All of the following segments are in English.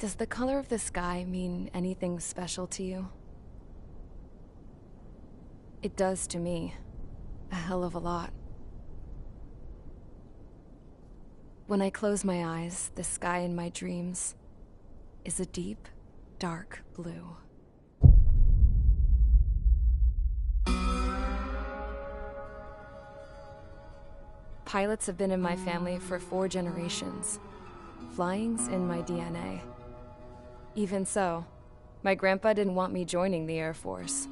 Does the color of the sky mean anything special to you? It does to me. A hell of a lot. When I close my eyes, the sky in my dreams is a deep, dark blue. Pilots have been in my family for 4 generations. Flying's in my DNA. Even so, my grandpa didn't want me joining the Air Force.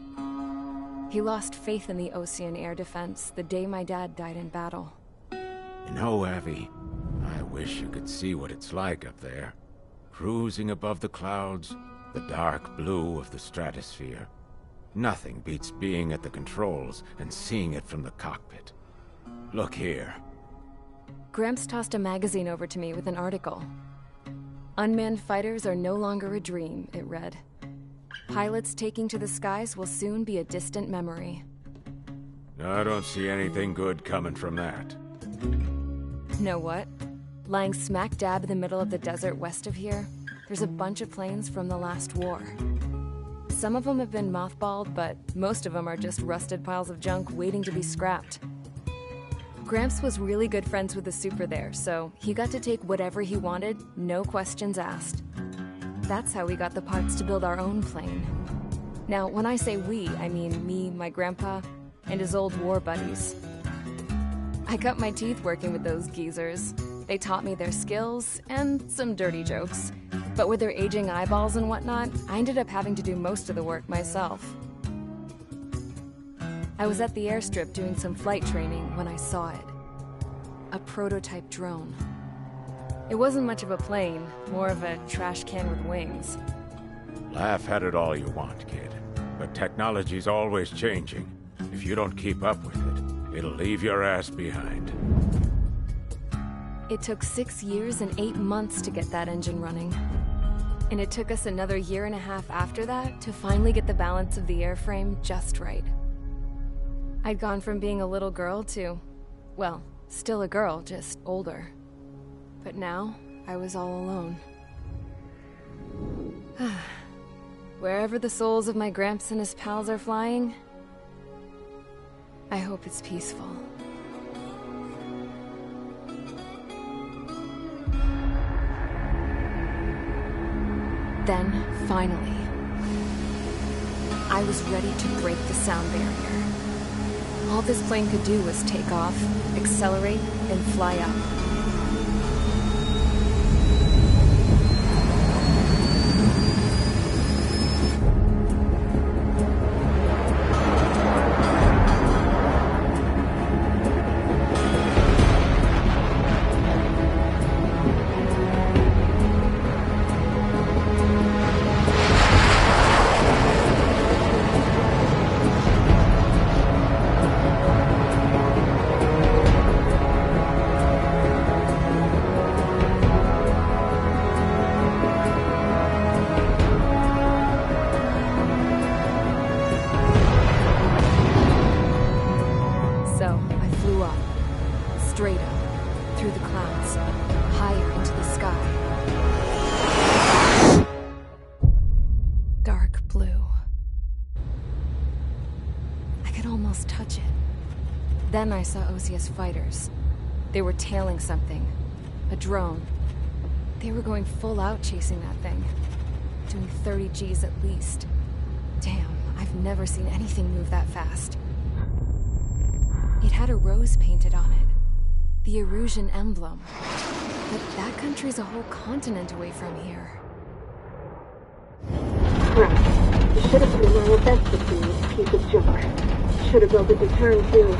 He lost faith in the Ocean Air Defense the day my dad died in battle. You know, Abby, I wish you could see what it's like up there. Cruising above the clouds, the dark blue of the stratosphere. Nothing beats being at the controls and seeing it from the cockpit. Look here. Gramps tossed a magazine over to me with an article. Unmanned fighters are no longer a dream, it read. Pilots taking to the skies will soon be a distant memory. I don't see anything good coming from that. Know what? Lying smack dab in the middle of the desert west of here, there's a bunch of planes from the last war. Some of them have been mothballed, but most of them are just rusted piles of junk waiting to be scrapped. Gramps was really good friends with the super there, so he got to take whatever he wanted, no questions asked. That's how we got the parts to build our own plane. Now, when I say we, I mean me, my grandpa, and his old war buddies. I cut my teeth working with those geezers. They taught me their skills, and some dirty jokes. But with their aging eyeballs and whatnot, I ended up having to do most of the work myself. I was at the airstrip doing some flight training when I saw it. A prototype drone. It wasn't much of a plane, more of a trash can with wings. Laugh at it all you want, kid. But technology's always changing. If you don't keep up with it, it'll leave your ass behind. It took 6 years and 8 months to get that engine running. And it took us another 1.5 years after that to finally get the balance of the airframe just right. I'd gone from being a little girl to, well, still a girl, just older. But now, I was all alone. Wherever the souls of my Gramps and his pals are flying, I hope it's peaceful. Then, finally, I was ready to break the sound barrier. All this plane could do was take off, accelerate, and fly up. Straight up, through the clouds, higher into the sky. Dark blue. I could almost touch it. Then I saw Osia's fighters. They were tailing something. A drone. They were going full out chasing that thing. Doing 30 Gs at least. Damn, I've never seen anything move that fast. It had a rose painted on it. The Erusian emblem. But that country's a whole continent away from here. Right. You should have been my best with you, piece of junk. Should have built a deterrent too.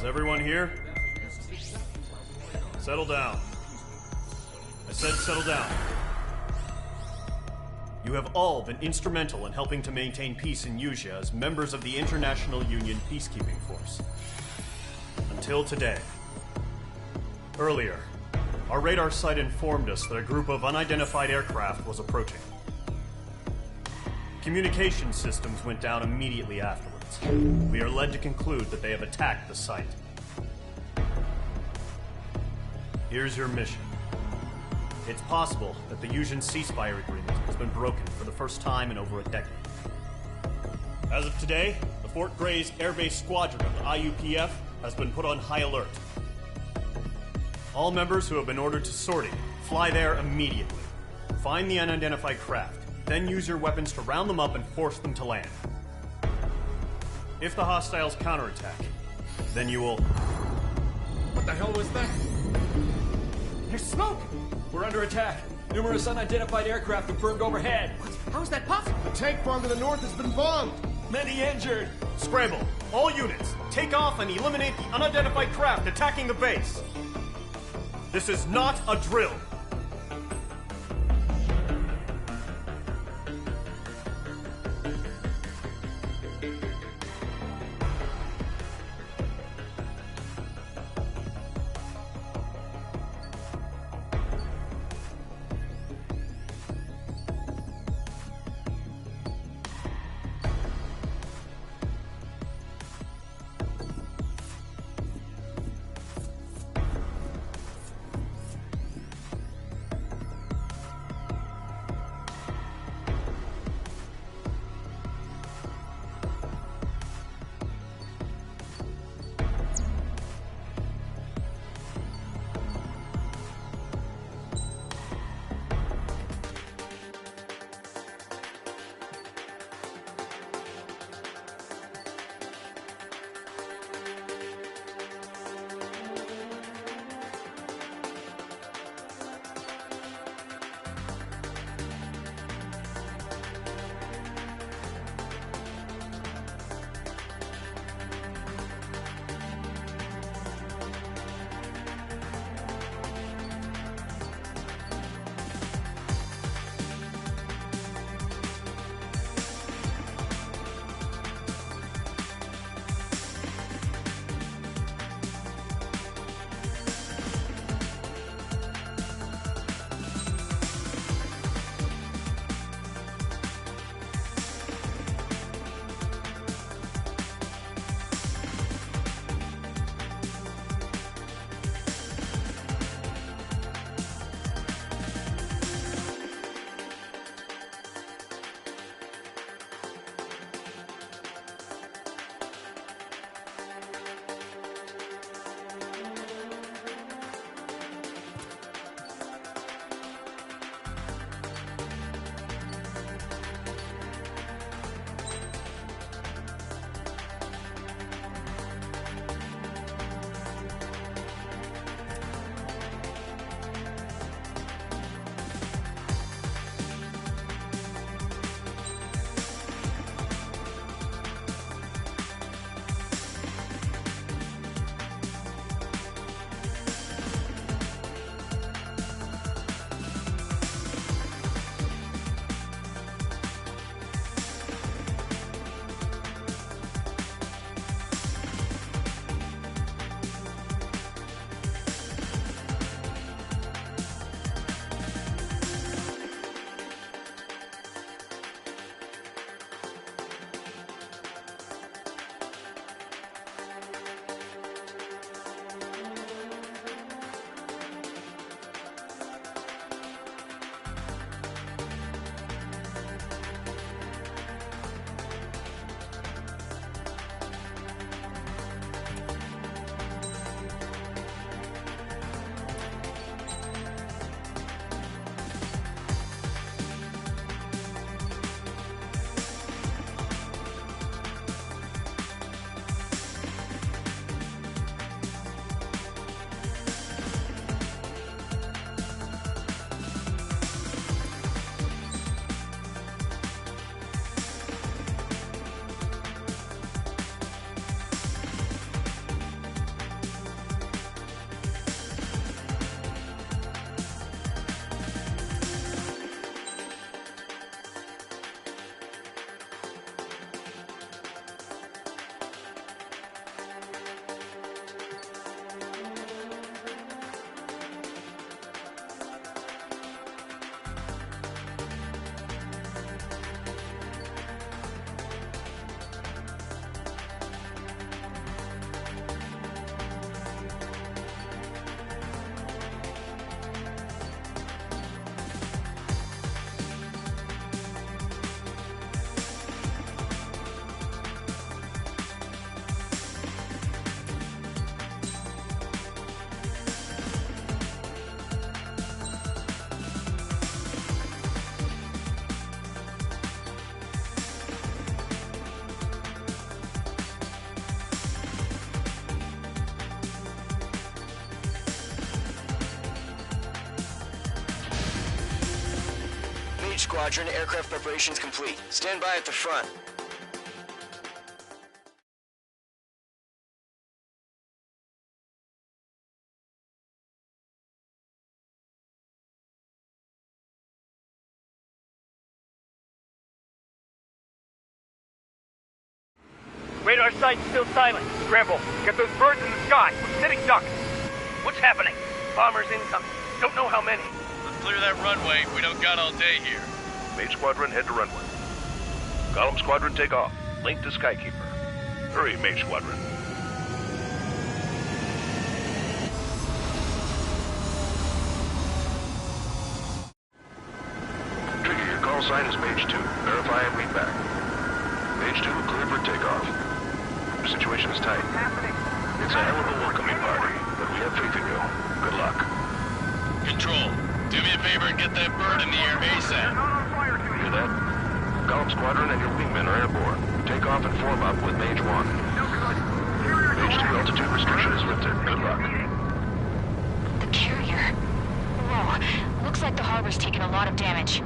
Is everyone here? Settle down. I said settle down. You have all been instrumental in helping to maintain peace in Usea as members of the International Union Peacekeeping Force. Until today. Earlier, Our radar site informed us that a group of unidentified aircraft was approaching. Communication systems went down immediately afterwards. We are led to conclude that they have attacked the site. Here's your mission. It's possible that the Yuuzhan ceasefire agreement has been broken for the first time in over a decade. As of today, the Fort Gray's Air Base Squadron of the IUPF has been put on high alert. All members who have been ordered to sortie, fly there immediately. Find the unidentified craft, then use your weapons to round them up and force them to land. If the hostiles counterattack, then you will... What the hell was that? There's smoke! We're under attack. Numerous unidentified aircraft confirmed overhead. What? How is that possible? The tank farm to the north has been bombed! Many injured. Scramble! All units, take off and eliminate the unidentified craft attacking the base! This is not a drill! Mage Squadron, aircraft preparations complete. Stand by at the front. Radar site's still silent. Scramble. Get those birds in the sky. We're sitting ducks. What's happening? Bombers incoming. Don't know how many. Let's clear that runway. We don't got all day here. Mage Squadron, head to runway. Column Squadron, take off. Link to Skykeeper. Hurry, Mage Squadron. Trigger, your call sign is Mage 2. Verify and read back. Mage 2, clear for takeoff. The situation is tight. It's a hell of a welcoming party, but we have faith in you. Good luck. Control, do me a favor and get that bird in the air ASAP. Hear that? Column Squadron and your wingmen are airborne. Take off and form up with Mage 1. Mage 2 altitude restriction is lifted. Good luck. The carrier. Whoa. Looks like the harbor's taken a lot of damage.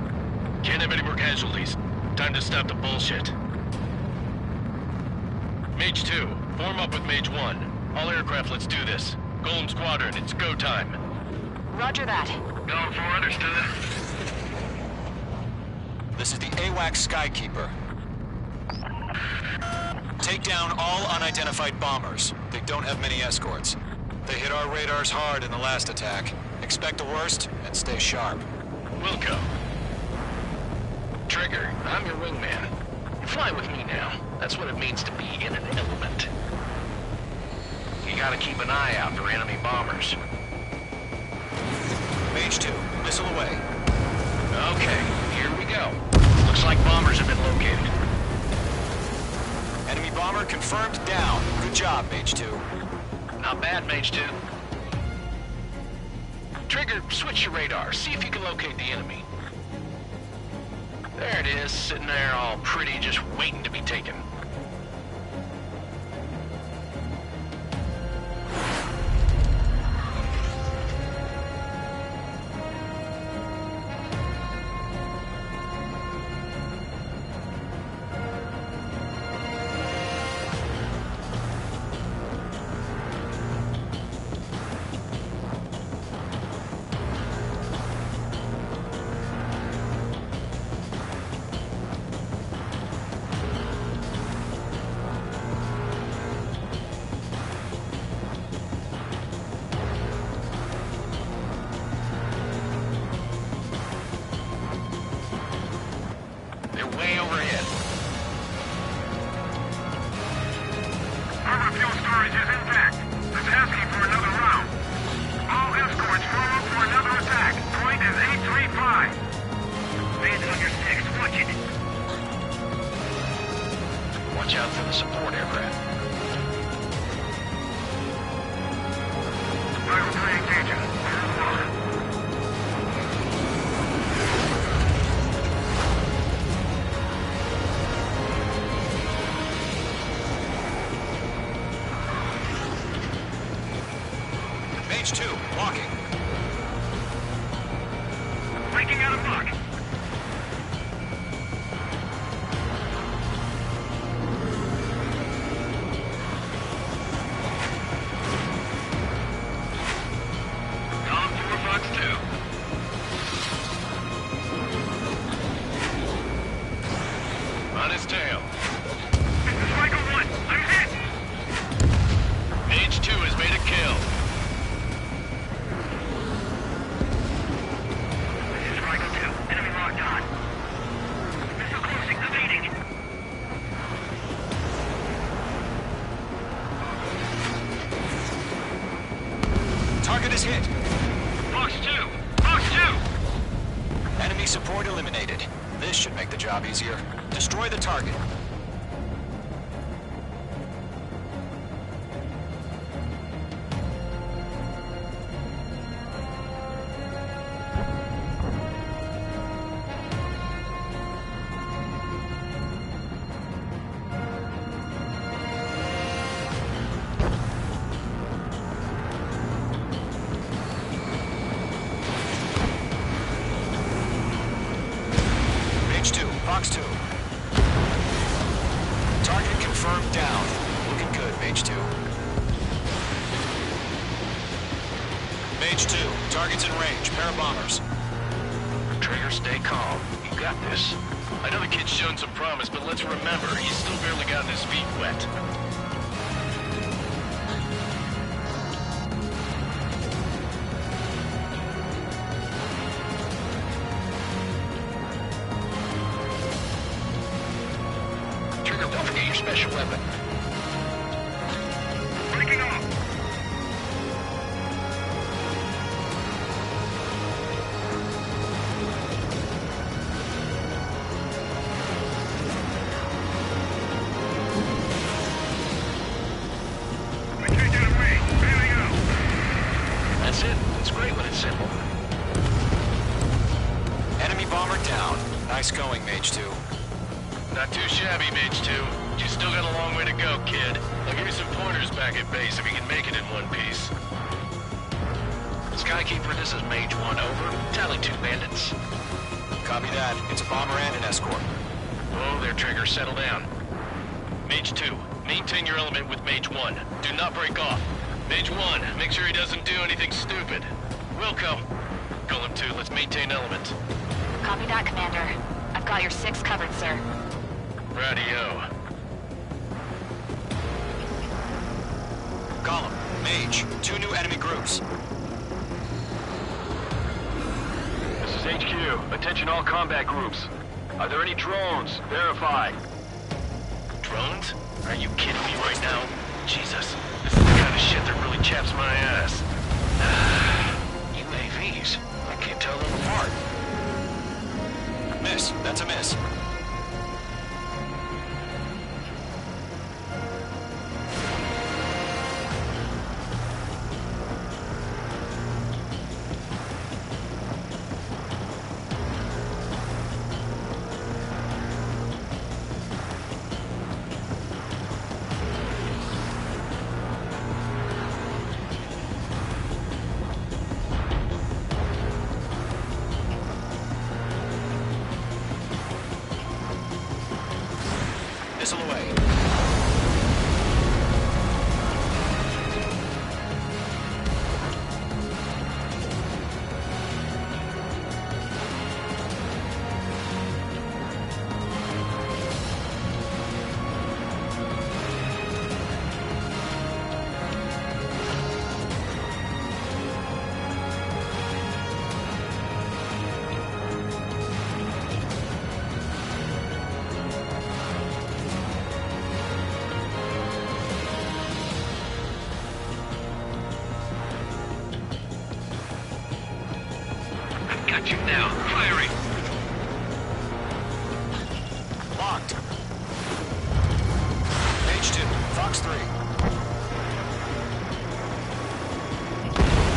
Can't have any more casualties. Time to stop the bullshit. Mage 2, form up with Mage 1. All aircraft, let's do this. Golem Squadron, it's go time. Roger that. Going for understood. This is the AWAC Skykeeper. Take down all unidentified bombers. They don't have many escorts. They hit our radars hard in the last attack. Expect the worst and stay sharp. Wilco. Trigger, I'm your wingman. You fly with me now. That's what it means to be in an element. You gotta keep an eye out for enemy bombers. Mage 2, missile away. Okay, here we go. Looks like bombers have been located. Enemy bomber confirmed down. Good job, Mage 2. Not bad, Mage 2. Trigger, switch your radar. See if you can locate the enemy. There it is, sitting there all pretty, just waiting to be taken. Way overhead. Harbor fuel storage is intact. It's asking for another round. All escorts form up for another attack. Point is 835. Bandit on your 6. Watch it. Watch out for the support aircraft. Rival 3 engaging. Mage 2, walking. Breaking out of luck. Column 4, Fox 2. On his tail. This is Riker 1. I'm hit. Mage 2 has made a kill. This is Riker 2. Enemy locked on. Missile closing. Evading. Target is hit. Fox 2. Fox 2. Enemy support eliminated. This should make the job easier. Destroy the target. Mage 2, target's in range. Pair of bombers. Trigger, stay calm. You got this. I know the kid's shown some promise, but let's remember, he's still barely gotten his feet wet. Trigger, don't forget your special weapon. Breaking off. We can't get away. Bailing out. That's it. It's great when it's simple. Enemy bomber down. Nice going, Mage 2. Not too shabby, Mage 2. You still got a long way to go, kid. I'll give you some pointers back at base if you can make it in one piece. Skykeeper, this is Mage 1, over. Tally 2 bandits. Copy that. It's a bomber and an escort. Whoa there, Trigger. Settle down. Mage 2, maintain your element with Mage 1. Do not break off. Mage 1, make sure he doesn't do anything stupid. We'll come. Golem 2, let's maintain element. Copy that, Commander. I've got your 6 covered, sir. Radio. Column, Mage, 2 new enemy groups. This is HQ. Attention all combat groups. Are there any drones? Verify. Drones? Are you kidding me right now? Jesus, this is the kind of shit that really chaps my ass. UAVs. I can't tell them apart. Miss. That's a miss. Missile away. Got you now. Firing. Locked. Mage 2, Fox 3.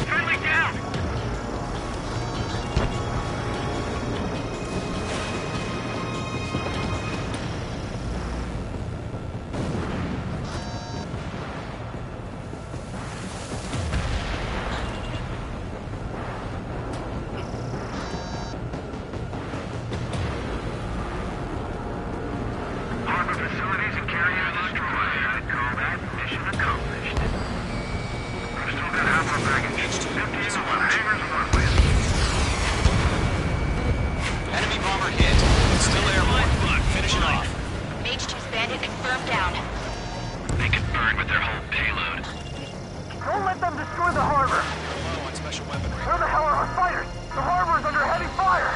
Friendly down. Harbor facilities and carriers destroyed. Combat mission accomplished. We've still got half our baggage. 15 hangars one way. Enemy bomber hit. Still airborne. Finish it off. Mage 2's bandit confirmed down. They could burn with their whole payload. Don't let them destroy the harbor. Low on special weaponry. Where the hell are our fighters? The harbor is under heavy fire.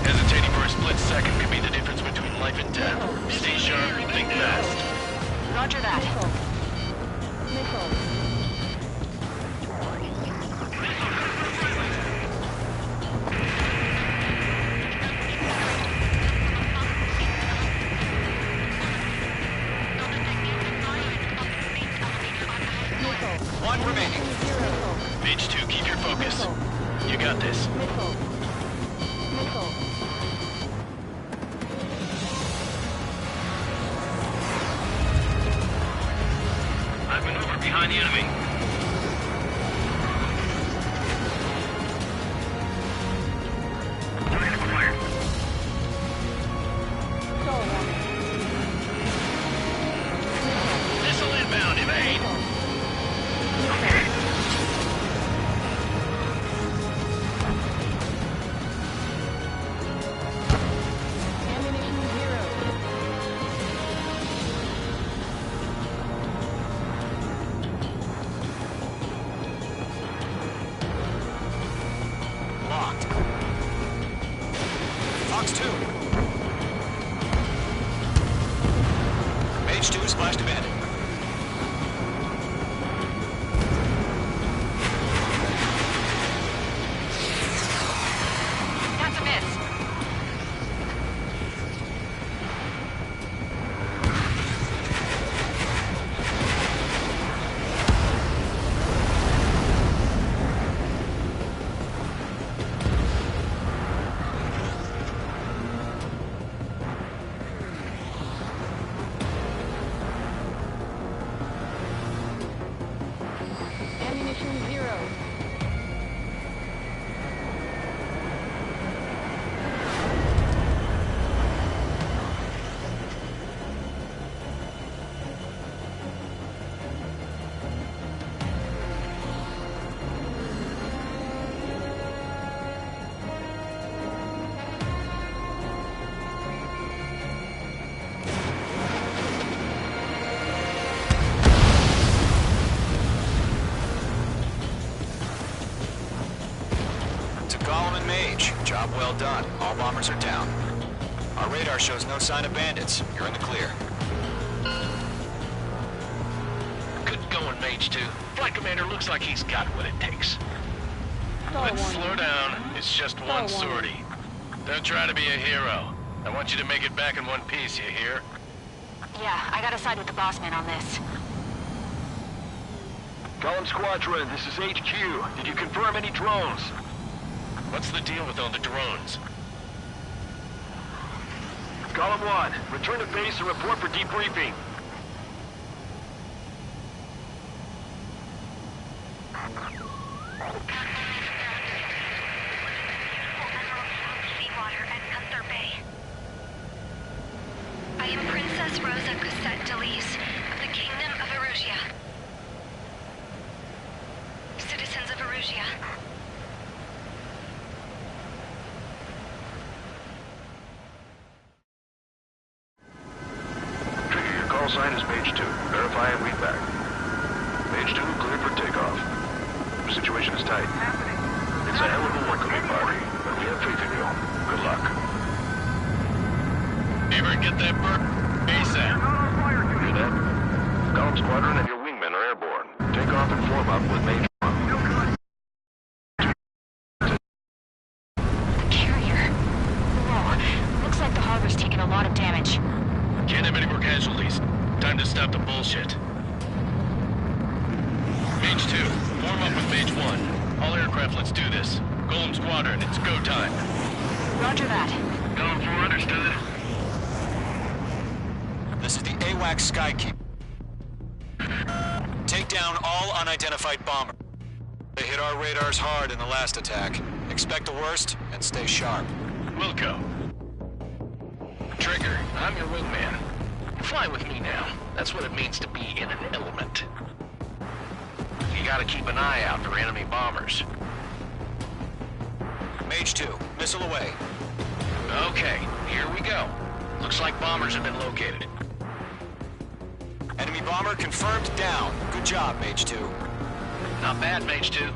Hesitating for a split second could be the difference between life and death. Stay sharp, think fast. Roger that. One remaining. Mage 2, keep your focus. You got this. I've maneuvered behind the enemy. Target acquired. Missile inbound, evade! Mage 2 splashed abandoned. That's a miss. Ammunition 0. To Gollum and Mage, job well done. All bombers are down. Our radar shows no sign of bandits. You're in the clear. Good going, Mage 2. Flight Commander looks like he's got what it takes. Let's slow down. It's just one sortie. Don't try to be a hero. I want you to make it back in one piece, you hear? Yeah, I gotta side with the boss man on this. Column Squadron, this is HQ. Did you confirm any drones? What's the deal with all the drones? Column 1, return to base and report for debriefing. I am Princess Rosa Cosette Delise of the Kingdom of Erusia. Citizens of Erusia. Trigger, your call sign is Mage 2. Verify and read back. Mage 2, cleared for takeoff. The situation is tight. It's a hell of a welcoming party, but we have faith in you. Good luck. Ever get that bird? ASAP. Hear that? Column Squadron and your wingmen are airborne. Take off and form up with Mage 1. Carrier. Whoa. Looks like the harbor's taken a lot of damage. Can't have any more casualties. Time to stop the bullshit. Mage 2, form up with Mage 1. All aircraft, let's do this. Golem Squadron, it's go time. Roger that. Golem 4, understood. This is the AWACS Skykeeper. Take down all unidentified bombers. They hit our radars hard in the last attack. Expect the worst and stay sharp. Wilco. Trigger, I'm your wingman. Fly with me now. That's what it means to be in an element. You gotta keep an eye out for enemy bombers. Mage 2, missile away. Okay, here we go. Looks like bombers have been located. Enemy bomber confirmed down. Good job, Mage 2. Not bad, Mage 2.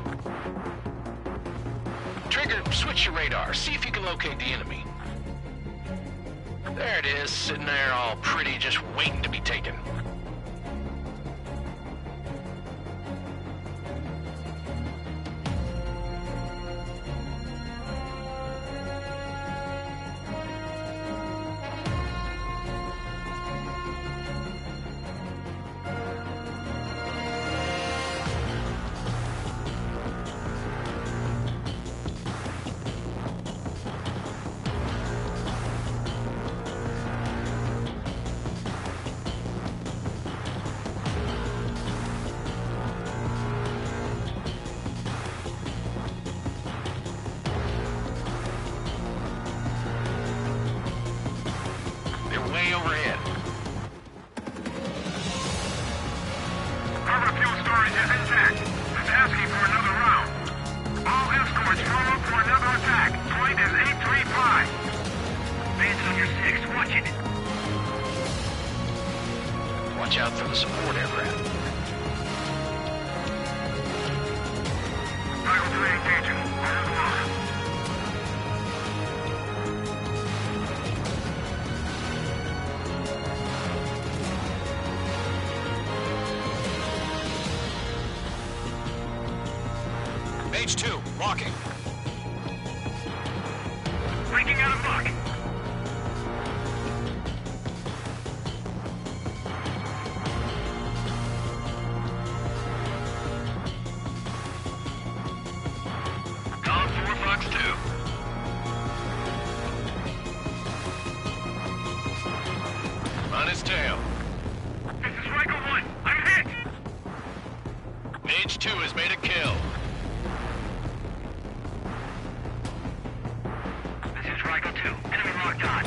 Trigger, switch your radar. See if you can locate the enemy. There it is, sitting there all pretty, just waiting to be taken. Way overhead. Harbor fuel storage is intact. It's asking for another round. All escorts form up for another attack. Point is 835. Base on your 6. Watch it. Watch out for the support aircraft. Battle 3 engaging. Hold on. Mage 2, walking. Breaking out of luck. Column 4, Fox 2. On his tail. This is Rifle 1. I'm hit. Mage 2 has made a kill. This is Rifle 2. Enemy locked on.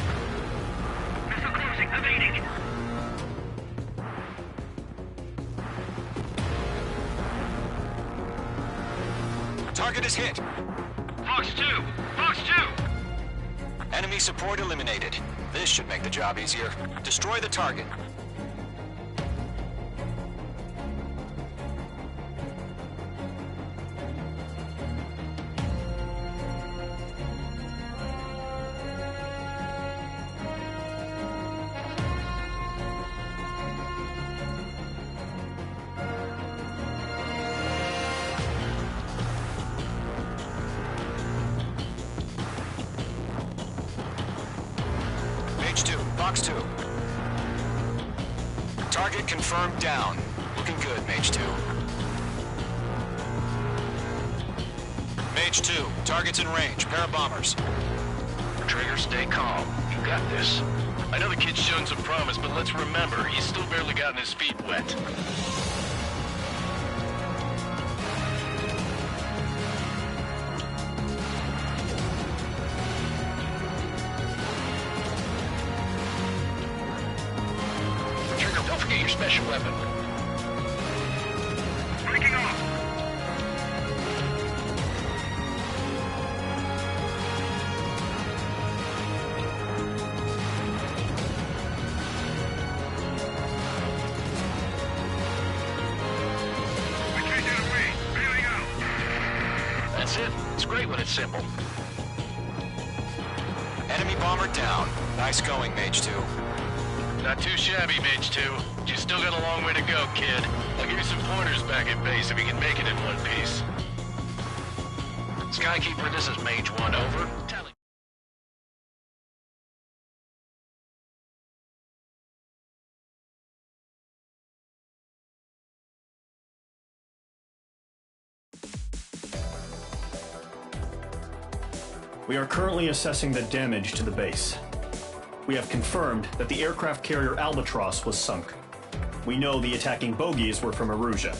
Missile closing. Evading. Target is hit. Fox 2. Fox 2. Enemy support eliminated. This should make the job easier. Destroy the target. Mage 2, Fox 2. Target confirmed down. Looking good, Mage 2. Mage 2, target's in range. Pair of bombers. Trigger, stay calm. You got this. I know the kid's shown some promise, but let's remember, he's still barely gotten his feet wet. Trigger, don't forget your special weapon. Breaking off. We can't get away. Bailing out. That's it. It's great when it's simple. Enemy bomber down. Nice going, Mage 2. Not too shabby, Mage 2. But you still got a long way to go, kid. I'll give you some pointers back at base if you can make it in one piece. Skykeeper, this is Mage 1, over. Tally. We are currently assessing the damage to the base. We have confirmed that the aircraft carrier Albatross was sunk. We know the attacking bogies were from Erusia.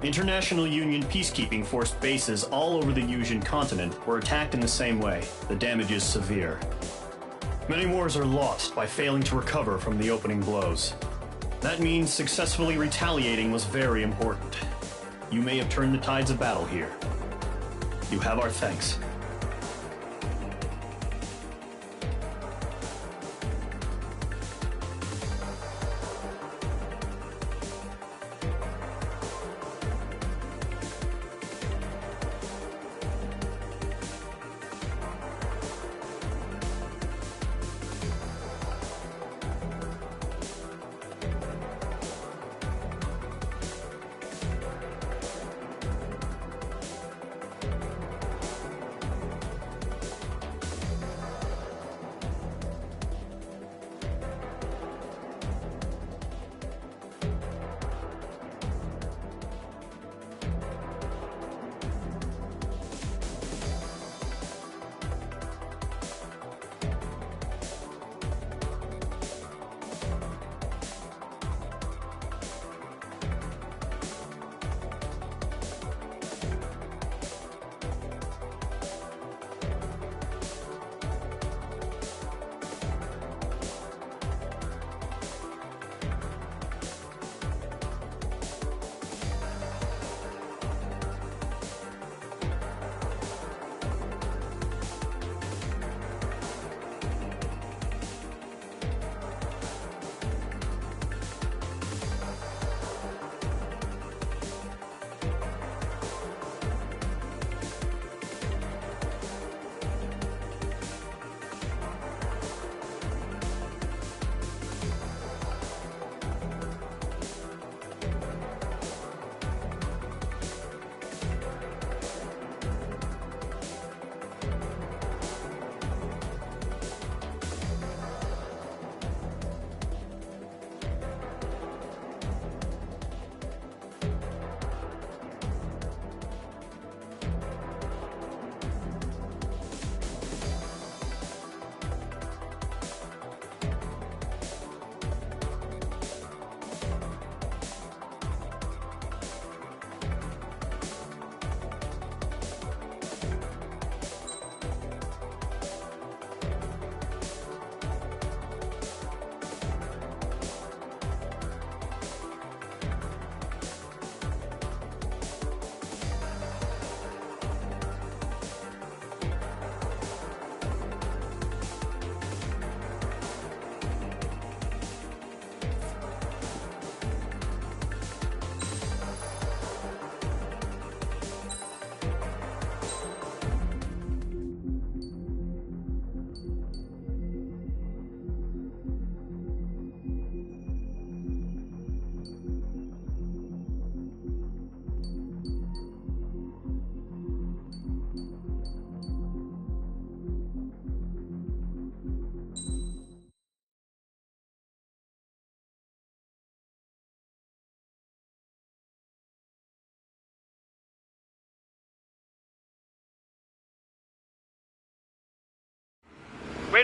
International Union peacekeeping force bases all over the Yusian continent were attacked in the same way. The damage is severe. Many wars are lost by failing to recover from the opening blows. That means successfully retaliating was very important. You may have turned the tides of battle here. You have our thanks.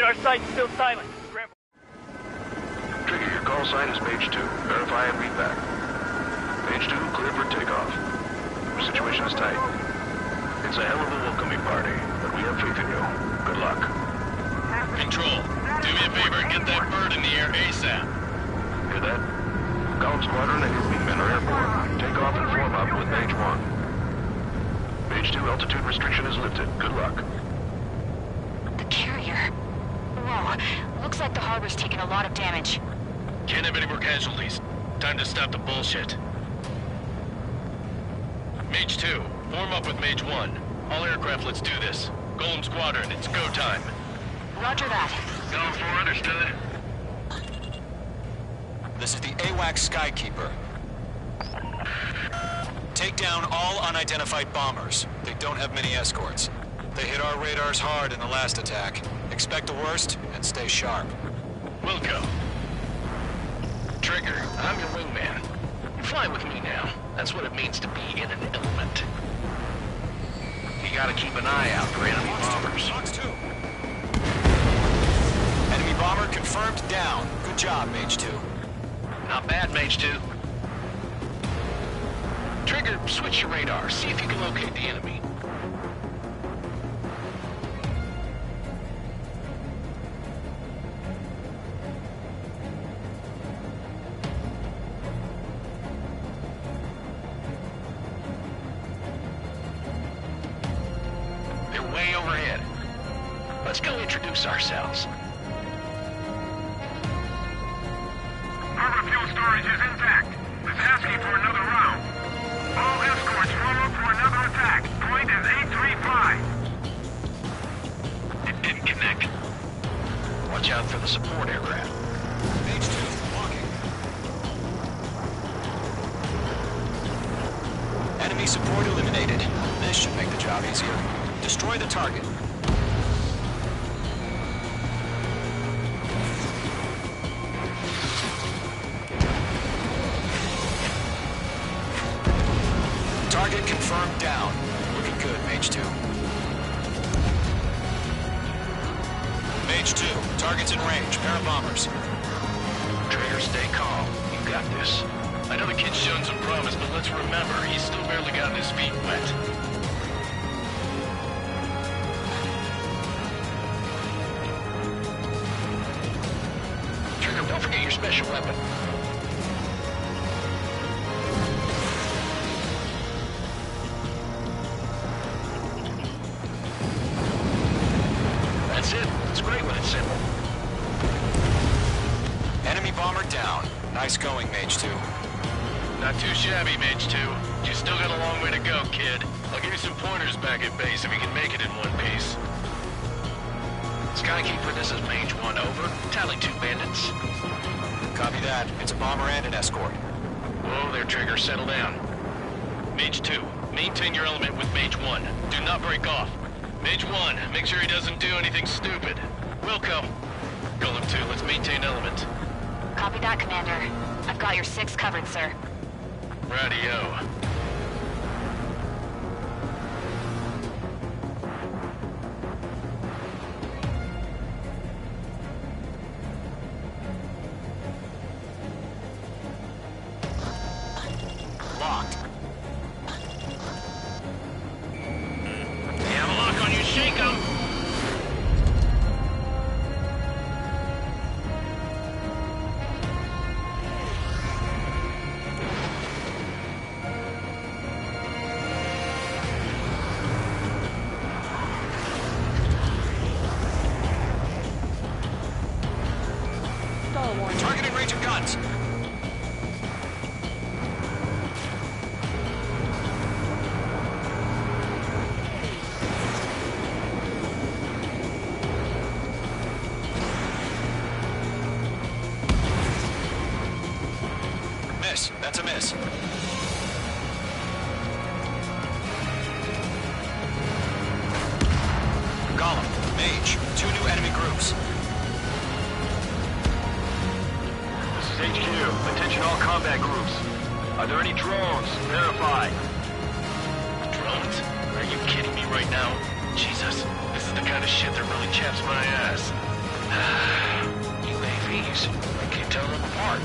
Our site's still silent. Trigger, your call sign is Mage 2. Verify and read back. Mage 2, clear for takeoff. The situation is tight. It's a hell of a welcoming party, but we have faith in you. Good luck. Control, do me a favor and get that bird in the air ASAP. Hear that? Column Squadron and your wingmen are airborne. Take off and form up with Mage 1. Mage 2, altitude restriction is lifted. Good luck. The carrier. Whoa, looks like the harbor's taken a lot of damage. Can't have any more casualties. Time to stop the bullshit. Mage 2, form up with Mage 1. All aircraft, let's do this. Golem Squadron, it's go time. Roger that. Going for understood. This is the AWACS Skykeeper. Take down all unidentified bombers. They don't have many escorts. They hit our radars hard in the last attack. Expect the worst and stay sharp. Wilco. Trigger, I'm your wingman. You fly with me now. That's what it means to be in an element. You gotta keep an eye out for enemy bombers. Box 2. Enemy bomber confirmed down. Good job, Mage 2. Not bad, Mage 2. Trigger, switch your radar. See if you can locate the enemy. They're way overhead. Let's go introduce ourselves. Harbor fuel storage is intact. It's asking for another round. All escorts roll up for another attack. Point is 835. It didn't connect. Watch out for the support aircraft. Mage 2, walking. Enemy support eliminated. This should make the job easier. Destroy the target. Target confirmed down. Looking good, Mage 2. Mage 2, target's in range. Pair of bombers. Trigger, stay calm. You got this. I know the kid's shown some promise, but let's remember, he's still barely gotten his feet wet. Trigger, don't forget your special weapon. That's it. It's great when it's simple. Enemy bomber down. Nice going, Mage 2. Not too shabby, Mage 2. You still got a long way to go, kid. I'll give you some pointers back at base if you can make it in one piece. Skykeeper, this is Mage 1, over. Tally 2 bandits. Copy that. It's a bomber and an escort. Whoa there, Trigger. Settle down. Mage 2, maintain your element with Mage 1. Do not break off. Mage 1, make sure he doesn't do anything stupid. Wilco. Golem 2, let's maintain element. Copy that, Commander. I've got your 6 covered, sir. Radio. Locked. You have a lock on you, shake 'em! Targeting range of guns. Miss. That's a miss. Golem. Mage. 2 new enemy groups. This is HQ. Attention all combat groups. Are there any drones? Verify. Drones? Are you kidding me right now? Jesus, this is the kind of shit that really chaps my ass. UAVs. I can't tell them apart.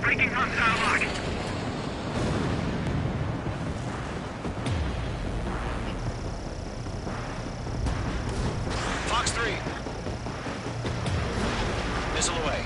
Breaking hostile lock. Fox 3. Missile away.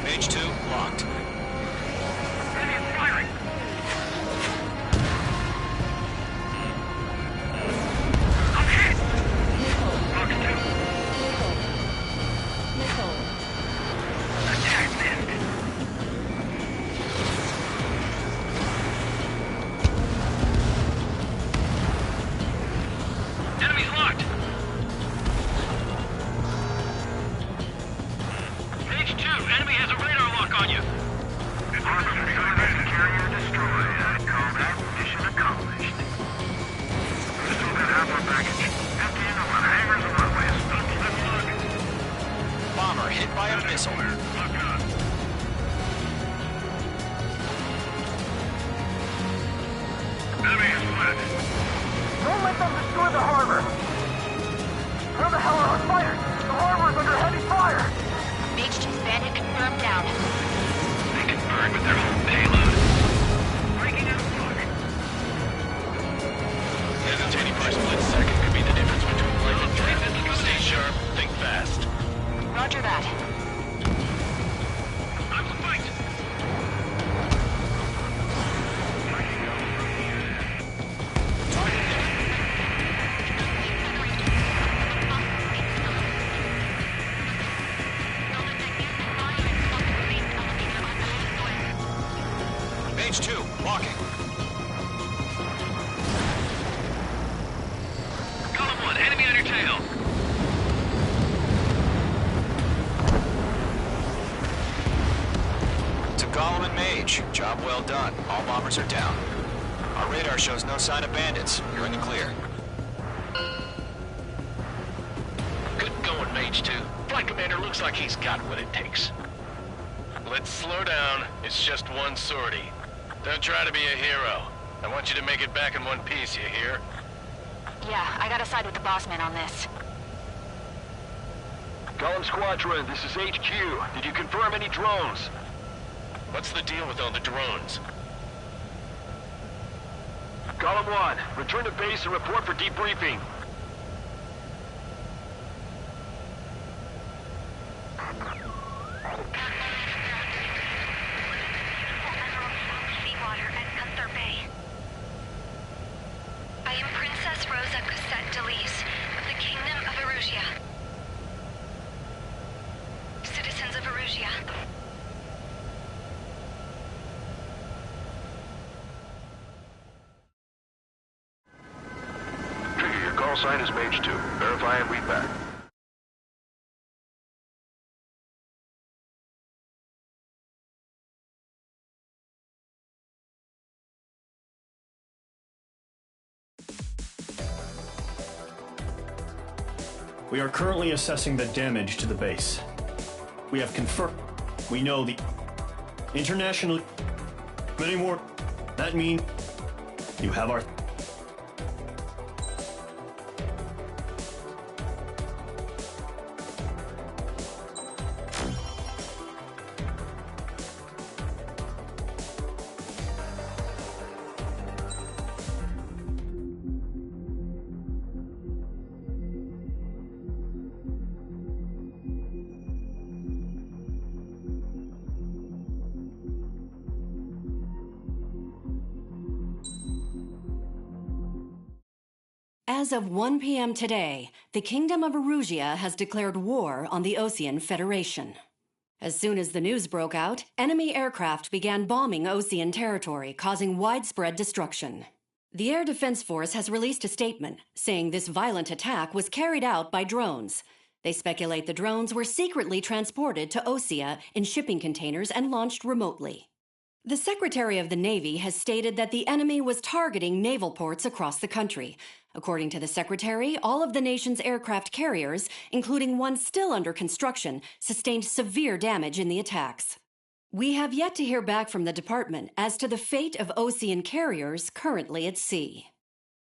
Mage 2 locked. Enemy is firing. I'm hit. Fox 2. Attack missed. Enemy's locked. Page 2, enemy has a radar lock on you. Carrier destroyed. I'd call that mission accomplished. We still got half our baggage. Empty into one. Hangars and runways. Let's look. Bomber hit by a missile. Lock on. Enemy is split. Don't let them destroy the harbor! Where the hell are our fighters? The harbor's under heavy fire! Mage 2's bandit confirmed down. They can burn with their whole payload. Breaking out of lock. Hesitating for a split second could be the difference between life and death. Stay sharp, think fast. Roger that. I'm spiked. Mage 2 locking. Column 1, enemy on your tail. To Gollum and Mage. Job well done. All bombers are down. Our radar shows no sign of bandits. You're in the clear. Good going, Mage 2. Flight Commander looks like he's got what it takes. Let's slow down. It's just one sortie. Don't try to be a hero. I want you to make it back in one piece, you hear? Yeah, I gotta side with the boss man on this. Gollum Squadron, this is HQ. Did you confirm any drones? What's the deal with all the drones? Gollum 1, return to base and report for debriefing. Seawater at Gunther Bay. I am Princess Rosa Cassette Delise of the Kingdom of Erusia. Citizens of Erusia. Trigger, your call sign is Mage 2. Verify and read back. We are currently assessing the damage to the base. We have confirmed. We know the international. Many more. That means you have our. As of 1 p.m. today, the Kingdom of Erusia has declared war on the Osean Federation. As soon as the news broke out, enemy aircraft began bombing Osean territory, causing widespread destruction. The Air Defense Force has released a statement saying this violent attack was carried out by drones. They speculate the drones were secretly transported to Osea in shipping containers and launched remotely. The Secretary of the Navy has stated that the enemy was targeting naval ports across the country. According to the Secretary, all of the nation's aircraft carriers, including one still under construction, sustained severe damage in the attacks. We have yet to hear back from the department as to the fate of Osean carriers currently at sea.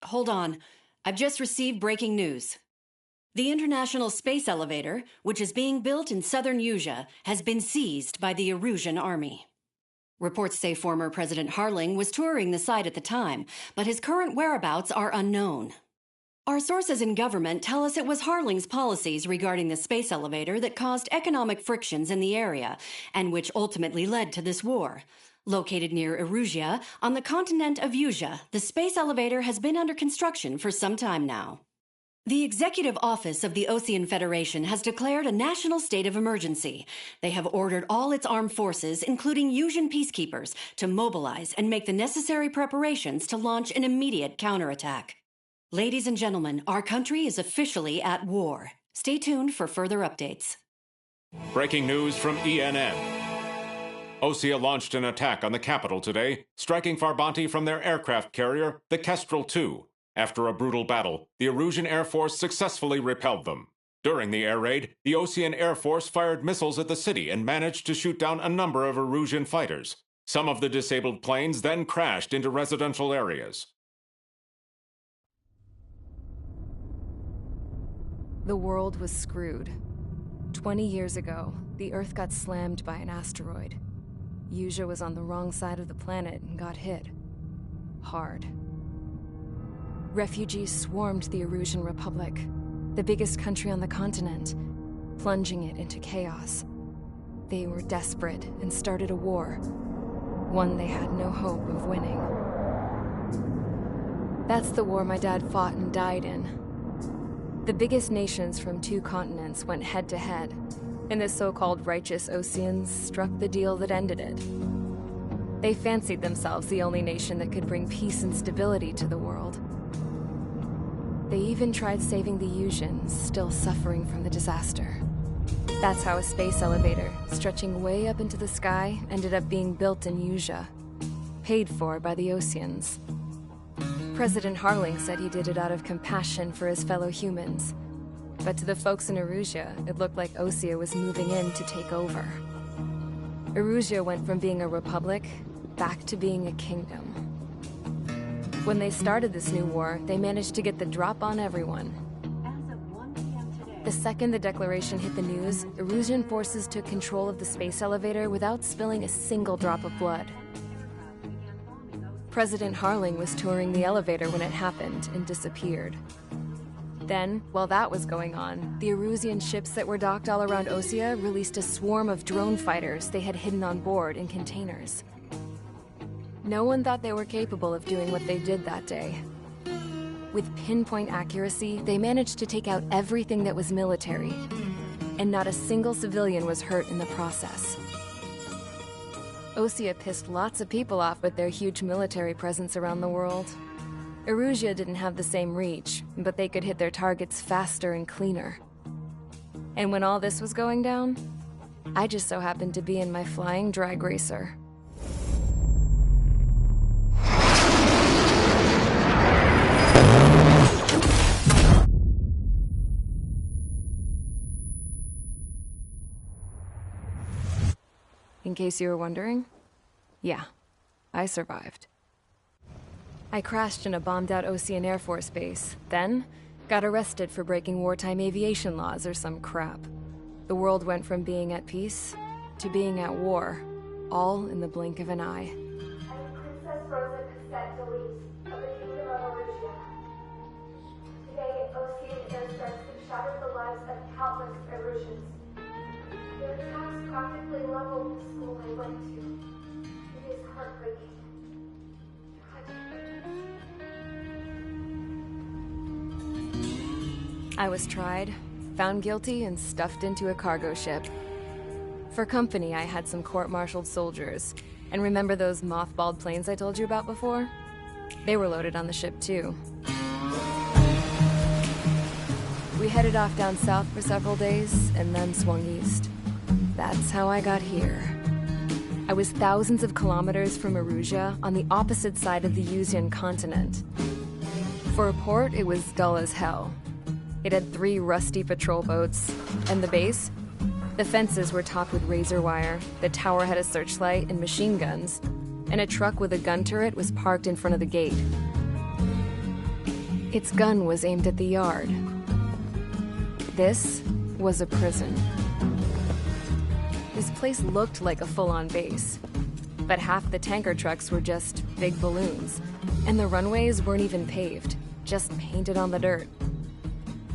Hold on. I've just received breaking news. The International Space Elevator, which is being built in southern Usea, has been seized by the Erusian army. Reports say former President Harling was touring the site at the time, but his current whereabouts are unknown. Our sources in government tell us it was Harling's policies regarding the space elevator that caused economic frictions in the area, and which ultimately led to this war. Located near Erusia, on the continent of Usea, the space elevator has been under construction for some time now. The Executive Office of the Osean Federation has declared a national state of emergency. They have ordered all its armed forces, including Usian peacekeepers, to mobilize and make the necessary preparations to launch an immediate counterattack. Ladies and gentlemen, our country is officially at war. Stay tuned for further updates. Breaking news from ENN. Osea launched an attack on the capital today, striking Farbanti from their aircraft carrier, the Kestrel II. After a brutal battle, the Erusian Air Force successfully repelled them. During the air raid, the Osean Air Force fired missiles at the city and managed to shoot down a number of Erusian fighters. Some of the disabled planes then crashed into residential areas. The world was screwed. 20 years ago, the Earth got slammed by an asteroid. Usea was on the wrong side of the planet and got hit. Hard. Refugees swarmed the Erusian Republic, the biggest country on the continent, plunging it into chaos. They were desperate and started a war, one they had no hope of winning. That's the war my dad fought and died in. The biggest nations from 2 continents went head-to-head, and the so-called righteous Oseans struck the deal that ended it. They fancied themselves the only nation that could bring peace and stability to the world. They even tried saving the Usians, still suffering from the disaster. That's how a space elevator, stretching way up into the sky, ended up being built in Usea, paid for by the Oseans. President Harling said he did it out of compassion for his fellow humans. But to the folks in Erusia, it looked like Osea was moving in to take over. Erusia went from being a republic back to being a kingdom. When they started this new war, they managed to get the drop on everyone. The second the declaration hit the news, Erusian forces took control of the space elevator without spilling a single drop of blood. President Harling was touring the elevator when it happened and disappeared. Then, while that was going on, the Erusian ships that were docked all around Osea released a swarm of drone fighters they had hidden on board in containers. No one thought they were capable of doing what they did that day. With pinpoint accuracy, they managed to take out everything that was military, and not a single civilian was hurt in the process. Osea pissed lots of people off with their huge military presence around the world. Erusia didn't have the same reach, but they could hit their targets faster and cleaner. And when all this was going down, I just so happened to be in my flying drag racer. In case you were wondering, yeah, I survived. I crashed in a bombed-out Osean Air Force base, then got arrested for breaking wartime aviation laws or some crap. The world went from being at peace to being at war, all in the blink of an eye. Princess Rosa Cassette Delise of the Kingdom of Erusia. Today, Osean airstrikes have shattered the lives of countless Erusians. Their attacks practically leveled the school I went to. It is heartbreaking. I was tried, found guilty, and stuffed into a cargo ship. For company, I had some court-martialed soldiers. And remember those mothballed planes I told you about before? They were loaded on the ship, too. We headed off down south for several days, and then swung east. That's how I got here. I was thousands of kilometers from Erusia, on the opposite side of the Yuzian continent. For a port, it was dull as hell. It had 3 rusty patrol boats, and the base? The fences were topped with razor wire, the tower had a searchlight and machine guns, and a truck with a gun turret was parked in front of the gate. Its gun was aimed at the yard. This was a prison. This place looked like a full-on base, but half the tanker trucks were just big balloons, and the runways weren't even paved, just painted on the dirt.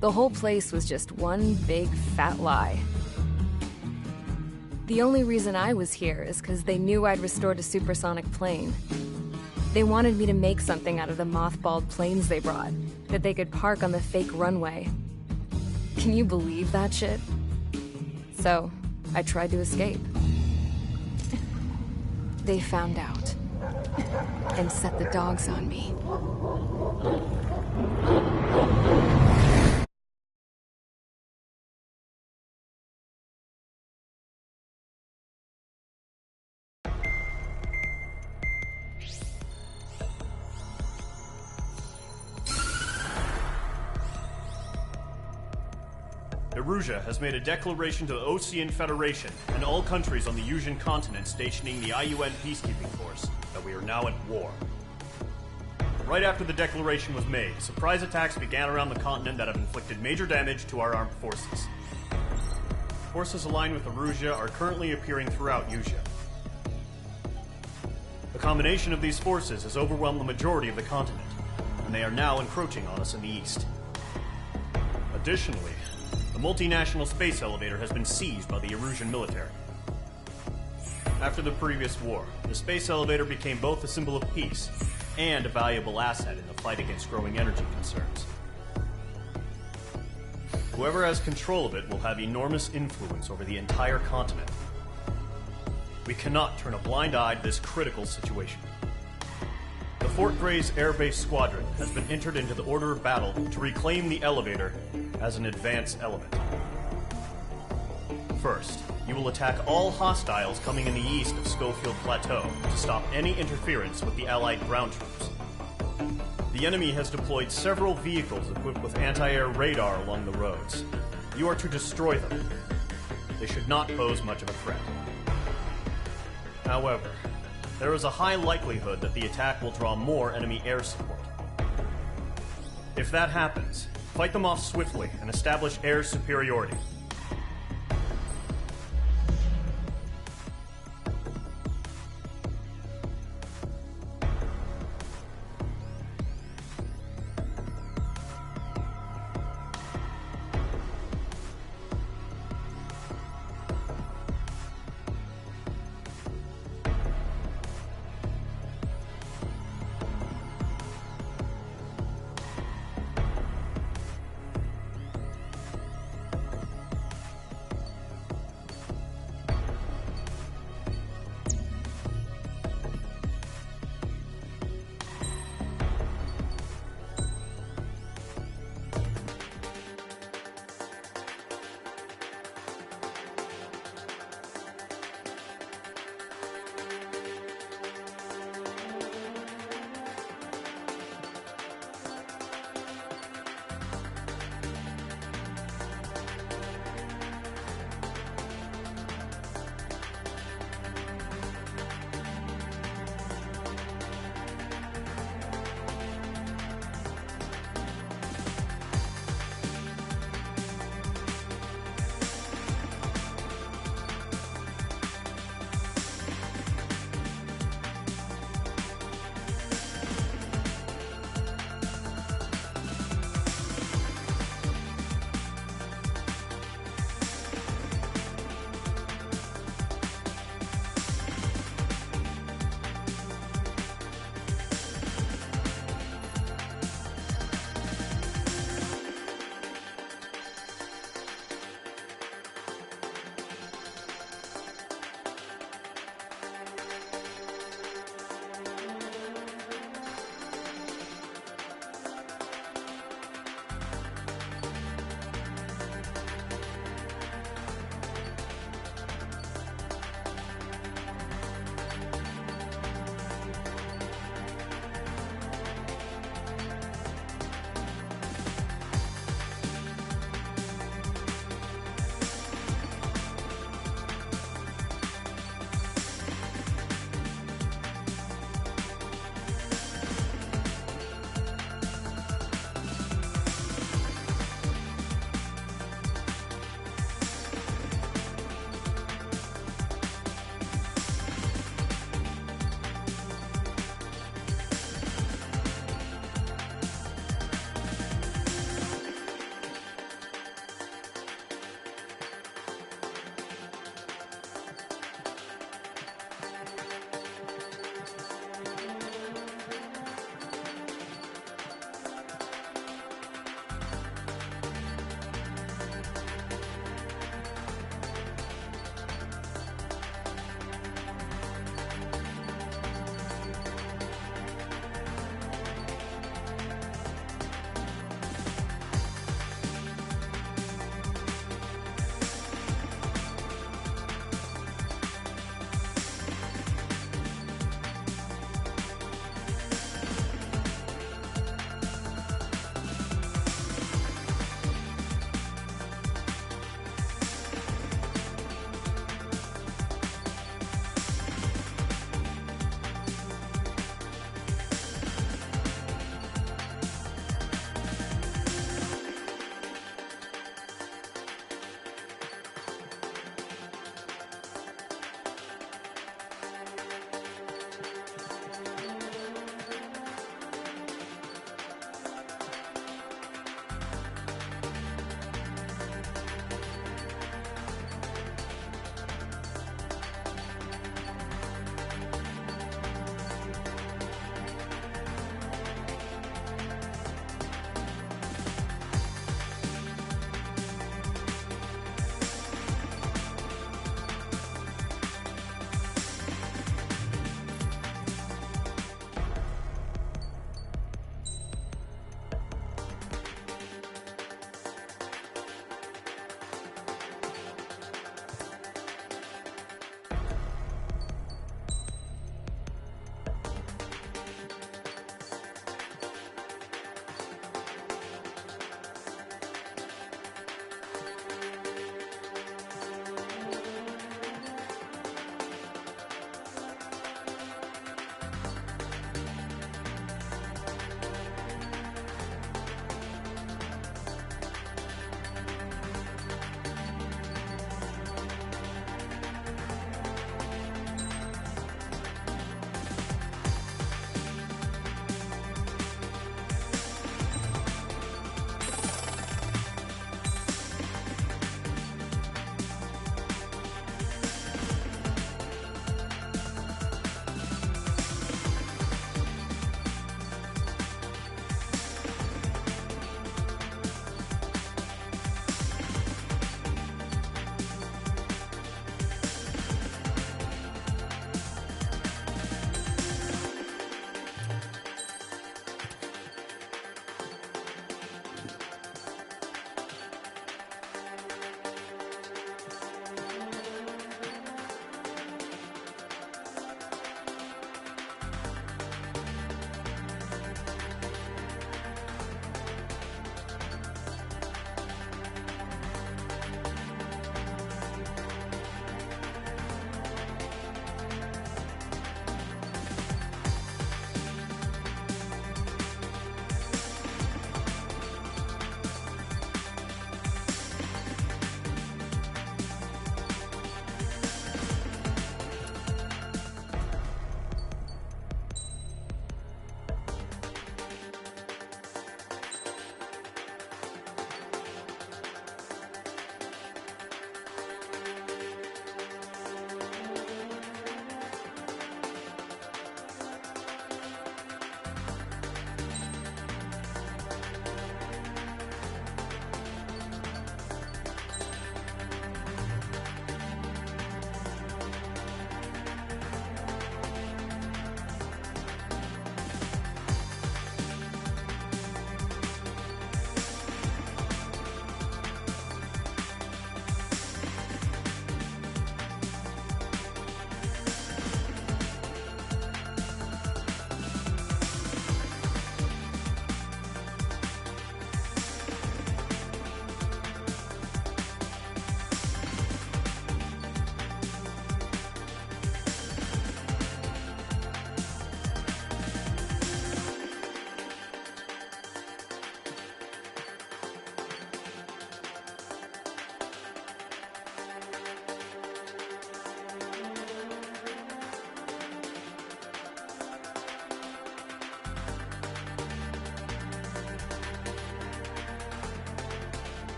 The whole place was just one big fat lie. The only reason I was here is because they knew I'd restored a supersonic plane. They wanted me to make something out of the mothballed planes they brought, that they could park on the fake runway. Can you believe that shit? So, I tried to escape. They found out, and set the dogs on me. Erusia has made a declaration to the Osean Federation and all countries on the Yuzian continent stationing the IUN peacekeeping force that we are now at war. Right after the declaration was made, surprise attacks began around the continent that have inflicted major damage to our armed forces. Forces aligned with Erusia are currently appearing throughout Yusia. The combination of these forces has overwhelmed the majority of the continent, and they are now encroaching on us in the east. Additionally, the multinational space elevator has been seized by the Erusian military. After the previous war, the space elevator became both a symbol of peace and a valuable asset in the fight against growing energy concerns. Whoever has control of it will have enormous influence over the entire continent. We cannot turn a blind eye to this critical situation. The Fort Gray's Air Base Squadron has been entered into the order of battle to reclaim the elevator as an advance element. First, you will attack all hostiles coming in the east of Schofield Plateau to stop any interference with the Allied ground troops. The enemy has deployed several vehicles equipped with anti-air radar along the roads. You are to destroy them. They should not pose much of a threat. However, there is a high likelihood that the attack will draw more enemy air support. If that happens, fight them off swiftly and establish air superiority.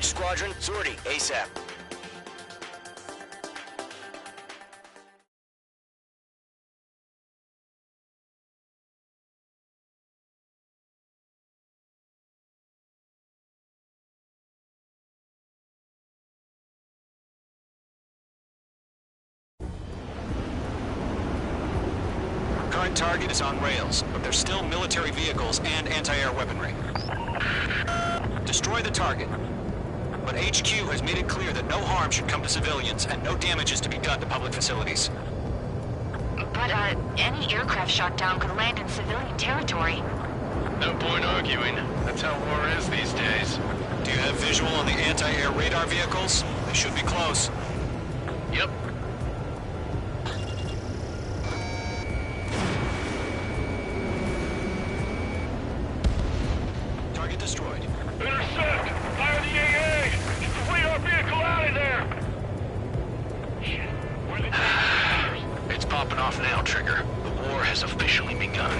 Mage Squadron, sortie, ASAP. Current target is on rails, but there's still military vehicles and anti-air weaponry. Destroy the target. But HQ has made it clear that no harm should come to civilians and no damage is to be done to public facilities. But, any aircraft shot down could land in civilian territory. No point arguing. That's how war is these days. Do you have visual on the anti-air radar vehicles? They should be close. Yep. Target destroyed. Intercept! Fire the AA! Get the radar vehicle out of there! Shit. Where are the It's popping off now, Trigger. The war has officially begun.